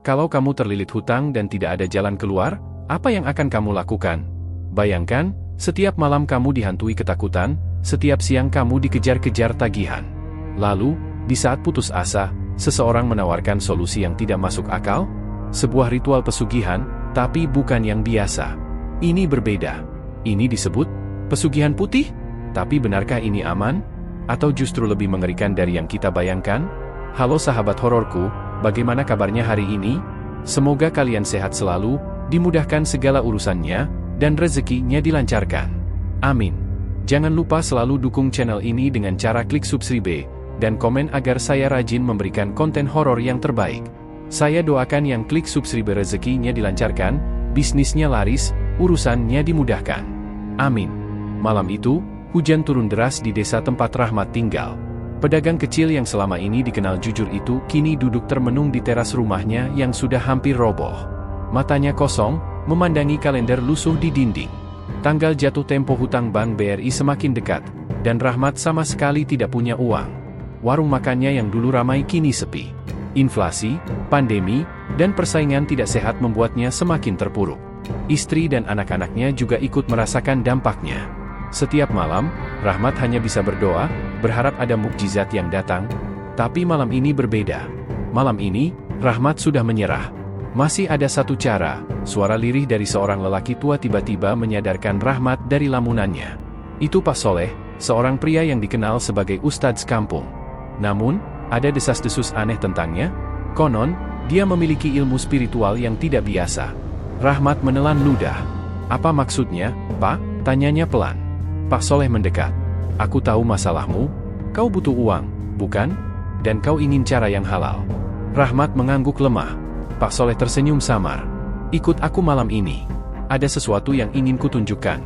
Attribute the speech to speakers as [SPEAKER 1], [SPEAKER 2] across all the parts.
[SPEAKER 1] Kalau kamu terlilit hutang dan tidak ada jalan keluar, apa yang akan kamu lakukan? Bayangkan, setiap malam kamu dihantui ketakutan, setiap siang kamu dikejar-kejar tagihan. Lalu, di saat putus asa, seseorang menawarkan solusi yang tidak masuk akal? Sebuah ritual pesugihan, tapi bukan yang biasa. Ini berbeda. Ini disebut pesugihan putih? Tapi benarkah ini aman? Atau justru lebih mengerikan dari yang kita bayangkan? Halo sahabat hororku, bagaimana kabarnya hari ini? Semoga kalian sehat selalu, dimudahkan segala urusannya, dan rezekinya dilancarkan. Amin. Jangan lupa selalu dukung channel ini dengan cara klik subscribe, dan komen agar saya rajin memberikan konten horor yang terbaik. Saya doakan yang klik subscribe rezekinya dilancarkan, bisnisnya laris, urusannya dimudahkan. Amin. Malam itu, hujan turun deras di desa tempat Rahmat tinggal. Pedagang kecil yang selama ini dikenal jujur itu kini duduk termenung di teras rumahnya yang sudah hampir roboh. Matanya kosong, memandangi kalender lusuh di dinding. Tanggal jatuh tempo hutang Bank BRI semakin dekat, dan Rahmat sama sekali tidak punya uang. Warung makannya yang dulu ramai kini sepi. Inflasi, pandemi, dan persaingan tidak sehat membuatnya semakin terpuruk. Istri dan anak-anaknya juga ikut merasakan dampaknya. Setiap malam, Rahmat hanya bisa berdoa, berharap ada mukjizat yang datang. Tapi malam ini berbeda. Malam ini, Rahmat sudah menyerah. Masih ada satu cara, suara lirih dari seorang lelaki tua tiba-tiba menyadarkan Rahmat dari lamunannya. Itu Pak Soleh, seorang pria yang dikenal sebagai Ustadz kampung. Namun, ada desas-desus aneh tentangnya. Konon, dia memiliki ilmu spiritual yang tidak biasa. Rahmat menelan ludah. Apa maksudnya, Pak? Tanyanya pelan. Pak Soleh mendekat. Aku tahu masalahmu, kau butuh uang, bukan? Dan kau ingin cara yang halal. Rahmat mengangguk lemah. Pak Soleh tersenyum samar. Ikut aku malam ini. Ada sesuatu yang ingin kutunjukkan.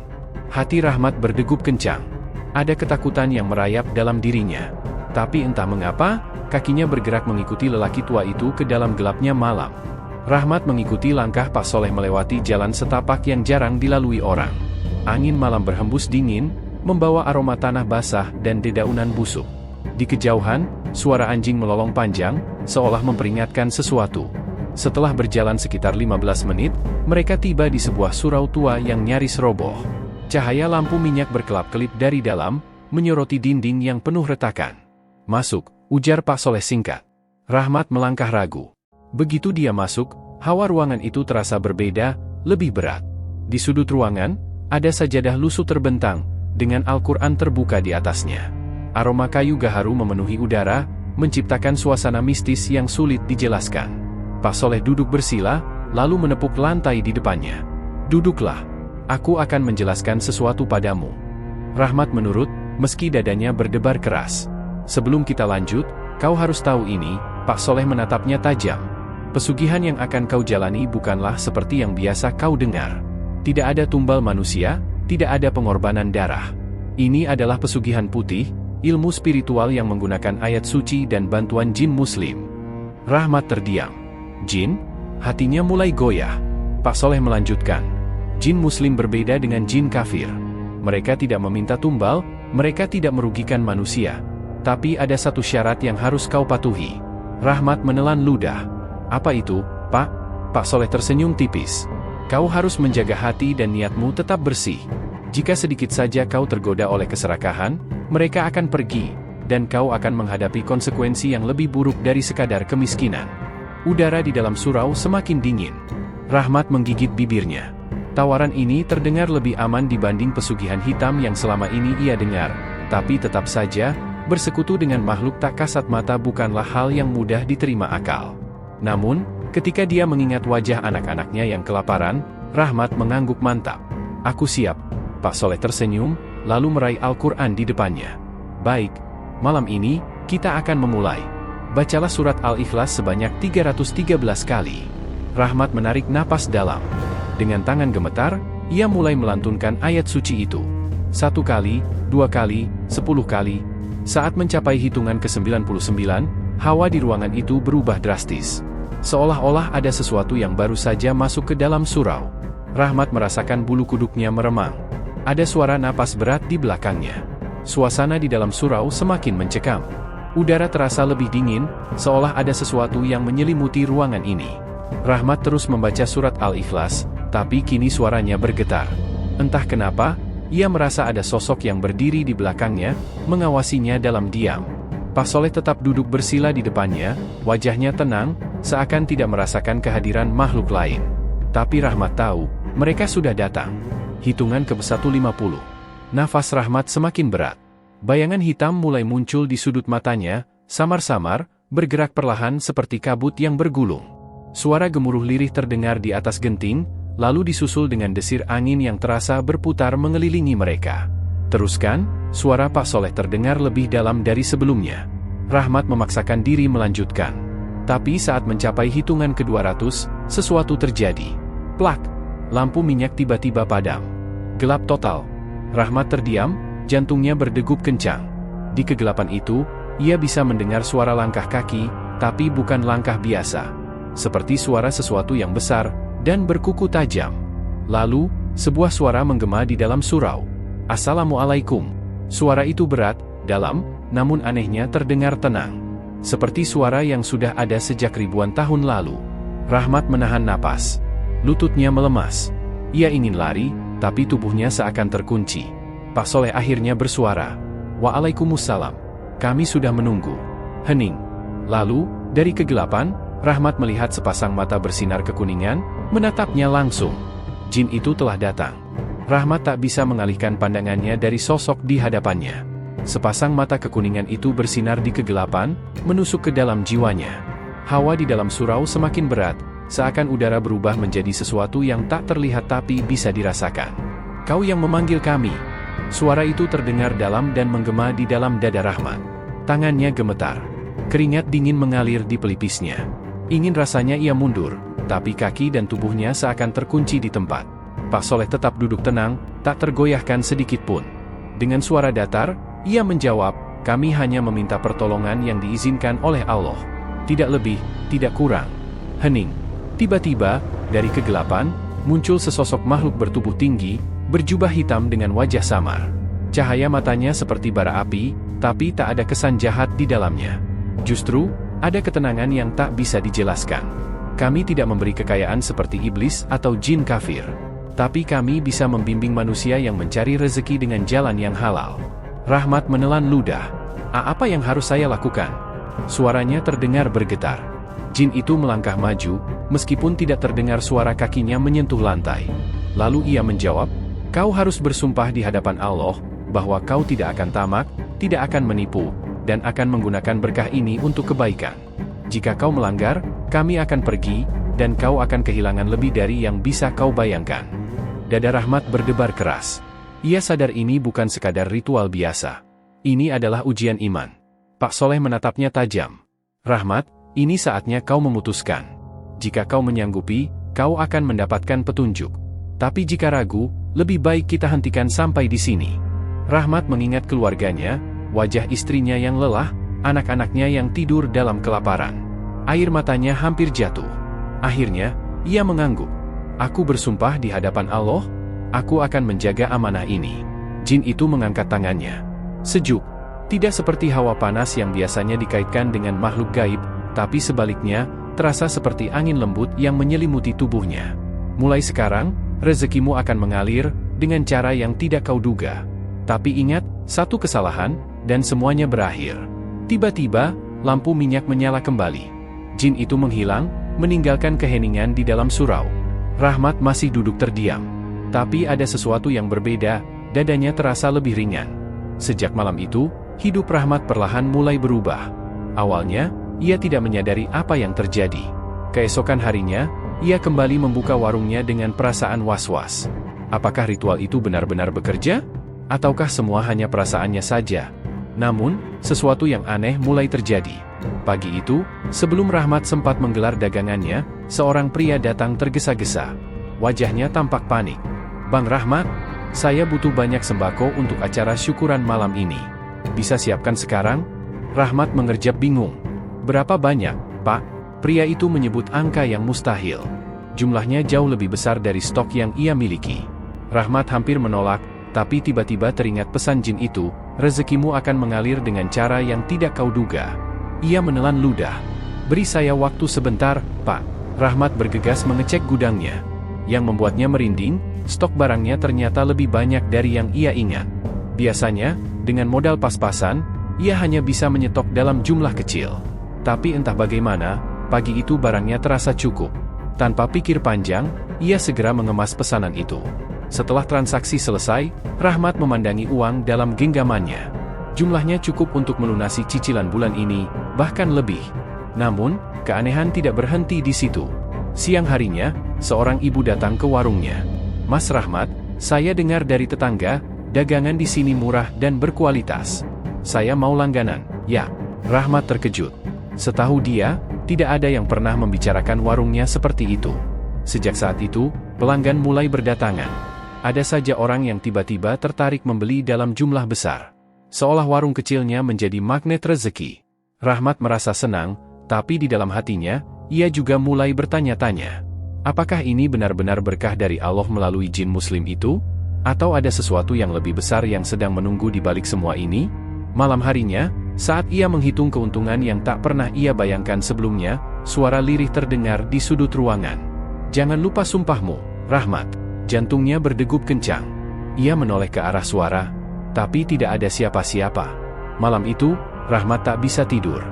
[SPEAKER 1] Hati Rahmat berdegup kencang. Ada ketakutan yang merayap dalam dirinya. Tapi entah mengapa, kakinya bergerak mengikuti lelaki tua itu ke dalam gelapnya malam. Rahmat mengikuti langkah Pak Soleh melewati jalan setapak yang jarang dilalui orang. Angin malam berhembus dingin, membawa aroma tanah basah dan dedaunan busuk. Di kejauhan, suara anjing melolong panjang, seolah memperingatkan sesuatu. Setelah berjalan sekitar 15 menit, mereka tiba di sebuah surau tua yang nyaris roboh. Cahaya lampu minyak berkelap-kelip dari dalam, menyoroti dinding yang penuh retakan. Masuk, ujar Pak Soleh singkat. Rahmat melangkah ragu. Begitu dia masuk, hawa ruangan itu terasa berbeda, lebih berat. Di sudut ruangan, ada sajadah lusuh terbentang, dengan Al-Quran terbuka di atasnya. Aroma kayu gaharu memenuhi udara, menciptakan suasana mistis yang sulit dijelaskan. Pak Soleh duduk bersila, lalu menepuk lantai di depannya. Duduklah, aku akan menjelaskan sesuatu padamu. Rahmat menurut, meski dadanya berdebar keras. Sebelum kita lanjut, kau harus tahu ini, Pak Soleh menatapnya tajam. Pesugihan yang akan kau jalani bukanlah seperti yang biasa kau dengar. Tidak ada tumbal manusia, tidak ada pengorbanan darah. Ini adalah pesugihan putih, ilmu spiritual yang menggunakan ayat suci dan bantuan jin muslim. Rahmat terdiam. Jin? Hatinya mulai goyah. Pak Soleh melanjutkan. Jin muslim berbeda dengan jin kafir. Mereka tidak meminta tumbal, mereka tidak merugikan manusia. Tapi ada satu syarat yang harus kau patuhi. Rahmat menelan ludah. Apa itu, Pak? Pak Soleh tersenyum tipis. Kau harus menjaga hati dan niatmu tetap bersih. Jika sedikit saja kau tergoda oleh keserakahan, mereka akan pergi, dan kau akan menghadapi konsekuensi yang lebih buruk dari sekadar kemiskinan. Udara di dalam surau semakin dingin. Rahmat menggigit bibirnya. Tawaran ini terdengar lebih aman dibanding pesugihan hitam yang selama ini ia dengar, tapi tetap saja, bersekutu dengan makhluk tak kasat mata bukanlah hal yang mudah diterima akal. Namun, ketika dia mengingat wajah anak-anaknya yang kelaparan, Rahmat mengangguk mantap. Aku siap. Pak Soleh tersenyum, lalu meraih Al-Quran di depannya. Baik, malam ini, kita akan memulai. Bacalah surat Al-Ikhlas sebanyak 313 kali. Rahmat menarik napas dalam. Dengan tangan gemetar, ia mulai melantunkan ayat suci itu. 1 kali, 2 kali, 10 kali. Saat mencapai hitungan ke-99, hawa di ruangan itu berubah drastis. Seolah-olah ada sesuatu yang baru saja masuk ke dalam surau. Rahmat merasakan bulu kuduknya meremang. Ada suara napas berat di belakangnya. Suasana di dalam surau semakin mencekam. Udara terasa lebih dingin, seolah ada sesuatu yang menyelimuti ruangan ini. Rahmat terus membaca surat Al-Ikhlas, tapi kini suaranya bergetar. Entah kenapa, ia merasa ada sosok yang berdiri di belakangnya, mengawasinya dalam diam. Pak Soleh tetap duduk bersila di depannya, wajahnya tenang, seakan tidak merasakan kehadiran makhluk lain. Tapi Rahmat tahu, mereka sudah datang. Hitungan ke 150. Nafas Rahmat semakin berat. Bayangan hitam mulai muncul di sudut matanya, samar-samar, bergerak perlahan seperti kabut yang bergulung. Suara gemuruh lirih terdengar di atas genting, lalu disusul dengan desir angin yang terasa berputar mengelilingi mereka. Teruskan, suara Pak Soleh terdengar lebih dalam dari sebelumnya. Rahmat memaksakan diri melanjutkan. Tapi saat mencapai hitungan ke-200, sesuatu terjadi. Plak! Lampu minyak tiba-tiba padam. Gelap total. Rahmat terdiam, jantungnya berdegup kencang. Di kegelapan itu, ia bisa mendengar suara langkah kaki, tapi bukan langkah biasa. Seperti suara sesuatu yang besar dan berkuku tajam. Lalu, sebuah suara menggema di dalam surau. "Assalamualaikum." Suara itu berat, dalam, namun anehnya terdengar tenang. Seperti suara yang sudah ada sejak ribuan tahun lalu. Rahmat menahan napas. Lututnya melemas. Ia ingin lari, tapi tubuhnya seakan terkunci. Pak Soleh akhirnya bersuara. "Waalaikumsalam. Kami sudah menunggu." Hening. Lalu, dari kegelapan, Rahmat melihat sepasang mata bersinar kekuningan, menatapnya langsung. Jin itu telah datang. Rahmat tak bisa mengalihkan pandangannya dari sosok di hadapannya. Sepasang mata kekuningan itu bersinar di kegelapan, menusuk ke dalam jiwanya. Hawa di dalam surau semakin berat, seakan udara berubah menjadi sesuatu yang tak terlihat tapi bisa dirasakan. "Kau yang memanggil kami." Suara itu terdengar dalam dan menggema di dalam dada Rahmat. Tangannya gemetar. Keringat dingin mengalir di pelipisnya. Ingin rasanya ia mundur, tapi kaki dan tubuhnya seakan terkunci di tempat. Pak Soleh tetap duduk tenang, tak tergoyahkan sedikit pun. Dengan suara datar, ia menjawab, "Kami hanya meminta pertolongan yang diizinkan oleh Allah. Tidak lebih, tidak kurang." Hening. Tiba-tiba, dari kegelapan, muncul sesosok makhluk bertubuh tinggi, berjubah hitam dengan wajah samar. Cahaya matanya seperti bara api, tapi tak ada kesan jahat di dalamnya. Justru, ada ketenangan yang tak bisa dijelaskan. "Kami tidak memberi kekayaan seperti iblis atau jin kafir. Tapi kami bisa membimbing manusia yang mencari rezeki dengan jalan yang halal." Rahmat menelan ludah. Apa yang harus saya lakukan?" Suaranya terdengar bergetar. Jin itu melangkah maju, meskipun tidak terdengar suara kakinya menyentuh lantai. Lalu ia menjawab, "Kau harus bersumpah di hadapan Allah, bahwa kau tidak akan tamak, tidak akan menipu, dan akan menggunakan berkah ini untuk kebaikan. Jika kau melanggar, kami akan pergi, dan kau akan kehilangan lebih dari yang bisa kau bayangkan." Dada Rahmat berdebar keras. Ia sadar ini bukan sekadar ritual biasa. Ini adalah ujian iman. Pak Soleh menatapnya tajam. "Rahmat, ini saatnya kau memutuskan. Jika kau menyanggupi, kau akan mendapatkan petunjuk. Tapi jika ragu, lebih baik kita hentikan sampai di sini." Rahmat mengingat keluarganya, wajah istrinya yang lelah, anak-anaknya yang tidur dalam kelaparan. Air matanya hampir jatuh. Akhirnya, ia mengangguk. "Aku bersumpah di hadapan Allah, aku akan menjaga amanah ini." Jin itu mengangkat tangannya. Sejuk. Tidak seperti hawa panas yang biasanya dikaitkan dengan makhluk gaib, tapi sebaliknya, terasa seperti angin lembut yang menyelimuti tubuhnya. "Mulai sekarang, rezekimu akan mengalir, dengan cara yang tidak kau duga. Tapi ingat, satu kesalahan, dan semuanya berakhir." Tiba-tiba, lampu minyak menyala kembali. Jin itu menghilang, meninggalkan keheningan di dalam surau. Rahmat masih duduk terdiam. Tapi ada sesuatu yang berbeda, dadanya terasa lebih ringan. Sejak malam itu, hidup Rahmat perlahan mulai berubah. Awalnya, ia tidak menyadari apa yang terjadi. Keesokan harinya, ia kembali membuka warungnya dengan perasaan was-was. Apakah ritual itu benar-benar bekerja? Ataukah semua hanya perasaannya saja? Namun, sesuatu yang aneh mulai terjadi. Pagi itu, sebelum Rahmat sempat menggelar dagangannya, seorang pria datang tergesa-gesa. Wajahnya tampak panik. "Bang Rahmat, saya butuh banyak sembako untuk acara syukuran malam ini. Bisa siapkan sekarang?" Rahmat mengerjap bingung. "Berapa banyak, Pak?" Pria itu menyebut angka yang mustahil. Jumlahnya jauh lebih besar dari stok yang ia miliki. Rahmat hampir menolak, tapi tiba-tiba teringat pesan jin itu, "Rezekimu akan mengalir dengan cara yang tidak kau duga." Ia menelan ludah. "Beri saya waktu sebentar, Pak. Rahmat bergegas mengecek gudangnya. Yang membuatnya merinding, stok barangnya ternyata lebih banyak dari yang ia ingat. Biasanya, dengan modal pas-pasan, ia hanya bisa menyetok dalam jumlah kecil. Tapi entah bagaimana, pagi itu barangnya terasa cukup. Tanpa pikir panjang, ia segera mengemas pesanan itu. Setelah transaksi selesai, Rahmat memandangi uang dalam genggamannya. Jumlahnya cukup untuk melunasi cicilan bulan ini, bahkan lebih. Namun, keanehan tidak berhenti di situ. Siang harinya, seorang ibu datang ke warungnya. "Mas Rahmat, saya dengar dari tetangga, dagangan di sini murah dan berkualitas. Saya mau langganan." "Ya." Rahmat terkejut. Setahu dia, tidak ada yang pernah membicarakan warungnya seperti itu. Sejak saat itu, pelanggan mulai berdatangan. Ada saja orang yang tiba-tiba tertarik membeli dalam jumlah besar. Seolah warung kecilnya menjadi magnet rezeki. Rahmat merasa senang, tapi di dalam hatinya, ia juga mulai bertanya-tanya. Apakah ini benar-benar berkah dari Allah melalui jin muslim itu? Atau ada sesuatu yang lebih besar yang sedang menunggu di balik semua ini? Malam harinya, saat ia menghitung keuntungan yang tak pernah ia bayangkan sebelumnya, suara lirih terdengar di sudut ruangan. "Jangan lupa sumpahmu, Rahmat." Jantungnya berdegup kencang. Ia menoleh ke arah suara, tapi tidak ada siapa-siapa. Malam itu, Rahmat tak bisa tidur.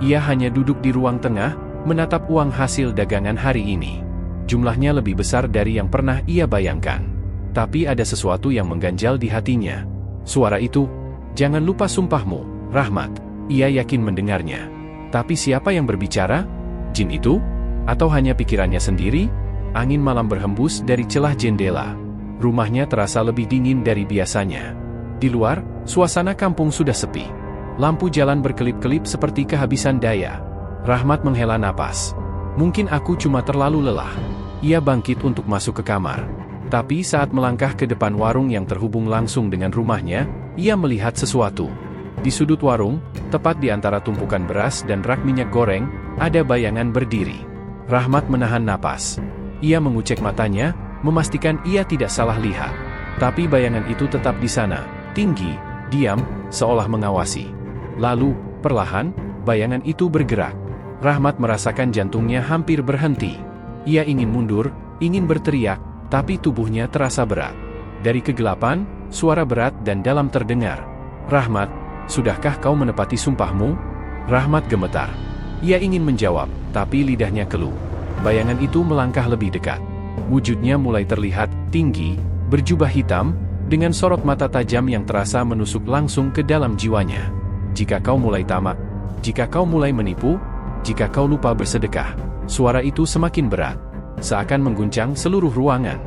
[SPEAKER 1] Ia hanya duduk di ruang tengah, menatap uang hasil dagangan hari ini. Jumlahnya lebih besar dari yang pernah ia bayangkan. Tapi ada sesuatu yang mengganjal di hatinya. Suara itu, "Jangan lupa sumpahmu, Rahmat." Ia yakin mendengarnya. Tapi siapa yang berbicara? Jin itu? Atau hanya pikirannya sendiri? Angin malam berhembus dari celah jendela. Rumahnya terasa lebih dingin dari biasanya. Di luar, suasana kampung sudah sepi. Lampu jalan berkelip-kelip seperti kehabisan daya. Rahmat menghela napas. "Mungkin aku cuma terlalu lelah." Ia bangkit untuk masuk ke kamar. Tapi saat melangkah ke depan warung yang terhubung langsung dengan rumahnya, ia melihat sesuatu. Di sudut warung, tepat di antara tumpukan beras dan rak minyak goreng, ada bayangan berdiri. Rahmat menahan napas. Ia mengucek matanya, memastikan ia tidak salah lihat. Tapi bayangan itu tetap di sana, tinggi, diam, seolah mengawasi. Lalu, perlahan, bayangan itu bergerak. Rahmat merasakan jantungnya hampir berhenti. Ia ingin mundur, ingin berteriak, tapi tubuhnya terasa berat. Dari kegelapan, suara berat dan dalam terdengar. "Rahmat, sudahkah kau menepati sumpahmu?" Rahmat gemetar. Ia ingin menjawab, tapi lidahnya keluh. Bayangan itu melangkah lebih dekat. Wujudnya mulai terlihat, tinggi, berjubah hitam, dengan sorot mata tajam yang terasa menusuk langsung ke dalam jiwanya. "Jika kau mulai tamak, jika kau mulai menipu, jika kau lupa bersedekah," suara itu semakin berat, seakan mengguncang seluruh ruangan,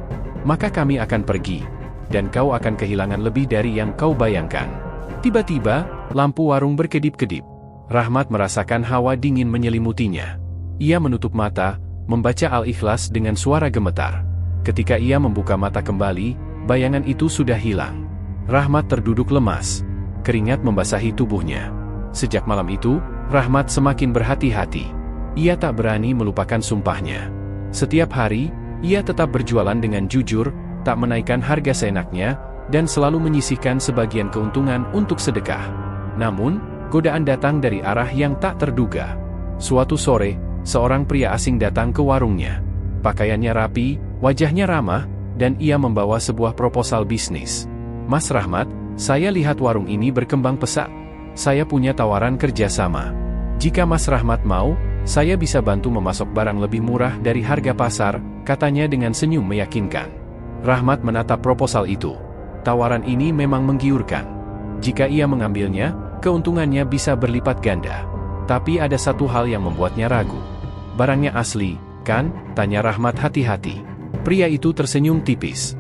[SPEAKER 1] "maka kami akan pergi, dan kau akan kehilangan lebih dari yang kau bayangkan." Tiba-tiba, lampu warung berkedip-kedip. Rahmat merasakan hawa dingin menyelimutinya. Ia menutup mata, membaca Al-Ikhlas dengan suara gemetar. Ketika ia membuka mata kembali, bayangan itu sudah hilang. Rahmat terduduk lemas. Keringat membasahi tubuhnya. Sejak malam itu, Rahmat semakin berhati-hati. Ia tak berani melupakan sumpahnya. Setiap hari, ia tetap berjualan dengan jujur, tak menaikkan harga seenaknya, dan selalu menyisihkan sebagian keuntungan untuk sedekah. Namun, godaan datang dari arah yang tak terduga. Suatu sore, seorang pria asing datang ke warungnya. Pakaiannya rapi, wajahnya ramah, dan ia membawa sebuah proposal bisnis. "Mas Rahmat, saya lihat warung ini berkembang pesat. Saya punya tawaran kerjasama. Jika Mas Rahmat mau, saya bisa bantu memasok barang lebih murah dari harga pasar," katanya dengan senyum meyakinkan. Rahmat menatap proposal itu. Tawaran ini memang menggiurkan. Jika ia mengambilnya, keuntungannya bisa berlipat ganda. Tapi ada satu hal yang membuatnya ragu. "Barangnya asli, kan?" tanya Rahmat hati-hati. Pria itu tersenyum tipis.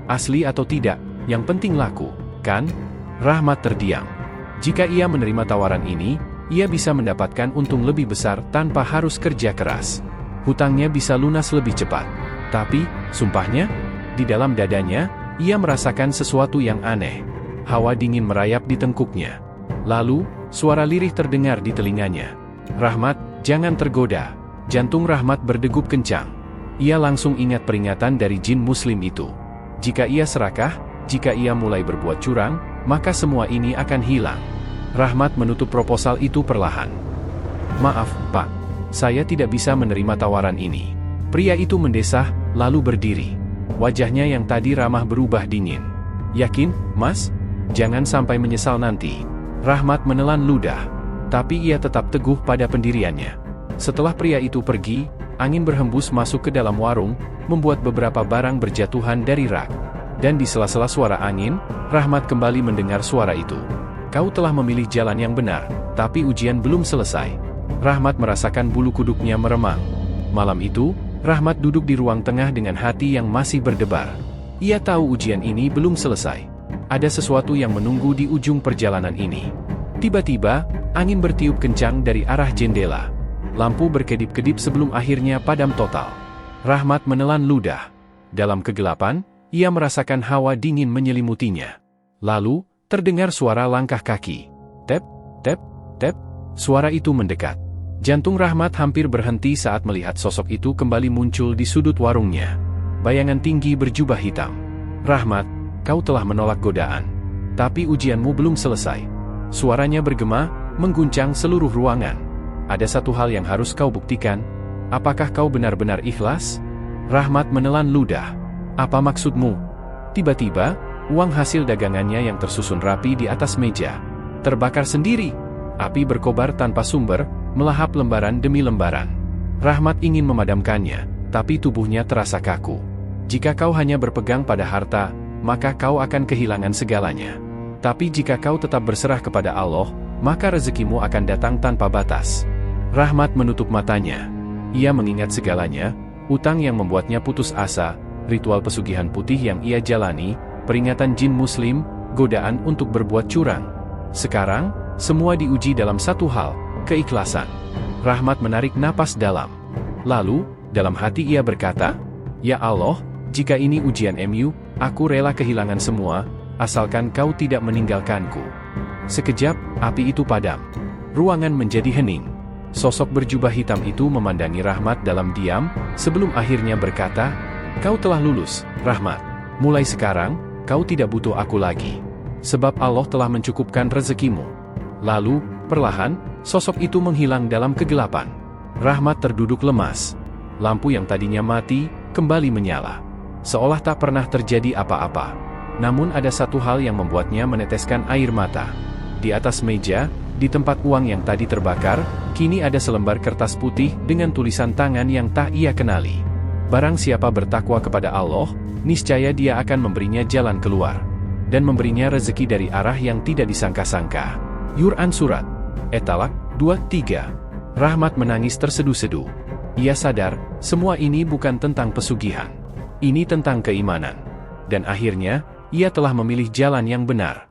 [SPEAKER 1] "Asli atau tidak, yang penting laku, kan?" Rahmat terdiam. Jika ia menerima tawaran ini, ia bisa mendapatkan untung lebih besar tanpa harus kerja keras. Hutangnya bisa lunas lebih cepat. Tapi, sumpahnya, di dalam dadanya, ia merasakan sesuatu yang aneh. Hawa dingin merayap di tengkuknya. Lalu, suara lirih terdengar di telinganya. "Rahmat, jangan tergoda." Jantung Rahmat berdegup kencang. Ia langsung ingat peringatan dari jin muslim itu. Jika ia serakah, jika ia mulai berbuat curang, maka semua ini akan hilang. Rahmat menutup proposal itu perlahan. "Maaf, Pak. Saya tidak bisa menerima tawaran ini. Pria itu mendesah, lalu berdiri. Wajahnya yang tadi ramah berubah dingin. Yakin, Mas? Jangan sampai menyesal nanti. Rahmat menelan ludah. Tapi ia tetap teguh pada pendiriannya. Setelah pria itu pergi, angin berhembus masuk ke dalam warung, membuat beberapa barang berjatuhan dari rak. Dan di sela-sela suara angin, Rahmat kembali mendengar suara itu. Kau telah memilih jalan yang benar, tapi ujian belum selesai. Rahmat merasakan bulu kuduknya meremang. Malam itu, Rahmat duduk di ruang tengah dengan hati yang masih berdebar. Ia tahu ujian ini belum selesai. Ada sesuatu yang menunggu di ujung perjalanan ini. Tiba-tiba, angin bertiup kencang dari arah jendela. Lampu berkedip-kedip sebelum akhirnya padam total. Rahmat menelan ludah. Dalam kegelapan, ia merasakan hawa dingin menyelimutinya. Lalu, terdengar suara langkah kaki. Tep, tep, tep. Suara itu mendekat. Jantung Rahmat hampir berhenti saat melihat sosok itu kembali muncul di sudut warungnya. Bayangan tinggi berjubah hitam. Rahmat, kau telah menolak godaan. Tapi ujianmu belum selesai. Suaranya bergema, mengguncang seluruh ruangan. Ada satu hal yang harus kau buktikan. Apakah kau benar-benar ikhlas? Rahmat menelan ludah. Apa maksudmu? Tiba-tiba, uang hasil dagangannya yang tersusun rapi di atas meja terbakar sendiri. Api berkobar tanpa sumber, melahap lembaran demi lembaran. Rahmat ingin memadamkannya, tapi tubuhnya terasa kaku. Jika kau hanya berpegang pada harta, maka kau akan kehilangan segalanya. Tapi jika kau tetap berserah kepada Allah, maka rezekimu akan datang tanpa batas. Rahmat menutup matanya. Ia mengingat segalanya, utang yang membuatnya putus asa, ritual pesugihan putih yang ia jalani, peringatan jin muslim, godaan untuk berbuat curang. Sekarang, semua diuji dalam satu hal, keikhlasan. Rahmat menarik napas dalam. Lalu, dalam hati ia berkata, "Ya Allah, jika ini ujian MU, aku rela kehilangan semua, asalkan kau tidak meninggalkanku." Sekejap, api itu padam. Ruangan menjadi hening. Sosok berjubah hitam itu memandangi Rahmat dalam diam, sebelum akhirnya berkata, "Kau telah lulus, Rahmat. Mulai sekarang, kau tidak butuh aku lagi. Sebab Allah telah mencukupkan rezekimu." Lalu, perlahan, sosok itu menghilang dalam kegelapan. Rahmat terduduk lemas. Lampu yang tadinya mati, kembali menyala. Seolah tak pernah terjadi apa-apa. Namun ada satu hal yang membuatnya meneteskan air mata. Di atas meja, di tempat uang yang tadi terbakar, kini ada selembar kertas putih dengan tulisan tangan yang tak ia kenali. Barang siapa bertakwa kepada Allah, niscaya Dia akan memberinya jalan keluar. Dan memberinya rezeki dari arah yang tidak disangka-sangka. Quran Surat At-Talaq 23. Rahmat menangis terseduh-seduh. Ia sadar, semua ini bukan tentang pesugihan. Ini tentang keimanan. Dan akhirnya, ia telah memilih jalan yang benar.